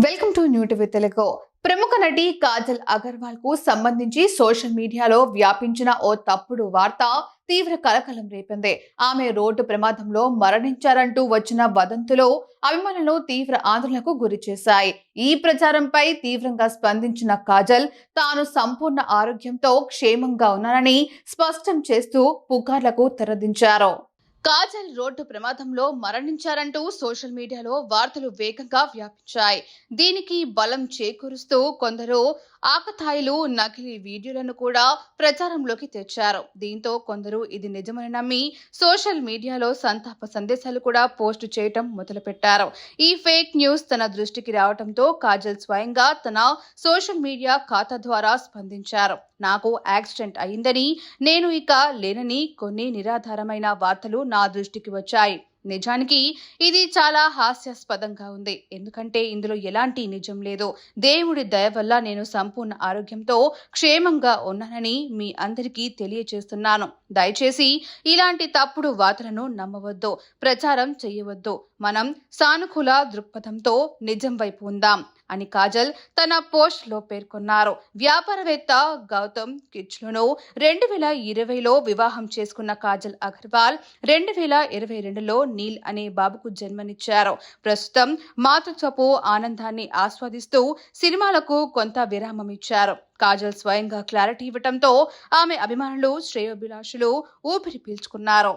Welcome to new TV Telugu. ప్రముఖ నటి కాజల్ అగర్వాల్ కు సంబంధించి సోషల్ మీడియాలో వ్యాపించిన ఓ తప్పుడు వార్త తీవ్ర కలకలం రేపింది. ఆమె రోడ్డు ప్రమాదంలో మరణించారంటూ వచ్చిన వదంతులు అభిమానులను తీవ్ర ఆందోళనకు గురి చేశాయి. ఈ ప్రచారంపై తీవ్రంగా స్పందించిన కాజల్ తాను సంపూర్ణ ఆరోగ్యంతో క్షేమంగా ఉన్నానని స్పష్టం చేస్తూ పుకార్లకు తెరదించారు. కాజల్ రోడ్డు ప్రమాదంలో మరణించారంటూ సోషల్ మీడియాలో వార్తలు వేగంగా వ్యాపించాయి. దీనికి బలం చేకూరుస్తూ కొందరు ఆకతాయిలు నకిలీ వీడియోలను కూడా ప్రచారంలోకి తెచ్చారు. దీంతో కొందరు ఇది నిజమని నమ్మి సోషల్ మీడియాలో సంతాప సందేశాలు కూడా పోస్టు చేయటం మొదలుపెట్టారు. ఈ ఫేక్ న్యూస్ తన దృష్టికి రావడంతో కాజల్ స్వయంగా తన సోషల్ మీడియా ఖాతా ద్వారా స్పందించారు. నాకు యాక్సిడెంట్ అయిందని, నేను ఇక లేనని కొన్ని నిరాధారమైన వార్తలు నా దృష్టికి వచ్చాయి. నిజానికి ఇది చాలా హాస్యాస్పదంగా ఉంది. ఎందుకంటే ఇందులో ఎలాంటి నిజం లేదు. దేవుడి దయ వల్ల నేను సంపూర్ణ ఆరోగ్యంతో క్షేమంగా ఉన్నానని మీ అందరికీ తెలియజేస్తున్నాను. దయచేసి ఇలాంటి తప్పుడు వార్తలను నమ్మవద్దు, ప్రచారం చేయవద్దు. మనం సానుకూల దృక్పథంతో నిజం వైపు ఉందాం అని కాజల్ తన పోస్ట్ లో పేర్కొన్నారు. వ్యాపారవేత్త గౌతమ్ కిచ్లును 2020లో వివాహం చేసుకున్న కాజల్ అగర్వాల్ 2022లో నీల్ అనే బాబుకు జన్మనిచ్చారు. ప్రస్తుతం మాతృత్వపు ఆనందాన్ని ఆస్వాదిస్తూ సినిమాలకు కొంత విరామం ఇచ్చారు. కాజల్ స్వయంగా క్లారిటీ ఇవ్వడంతో ఆమె అభిమానులు శ్రేయోభిలాషులు ఊపిరి పీల్చుకున్నారు.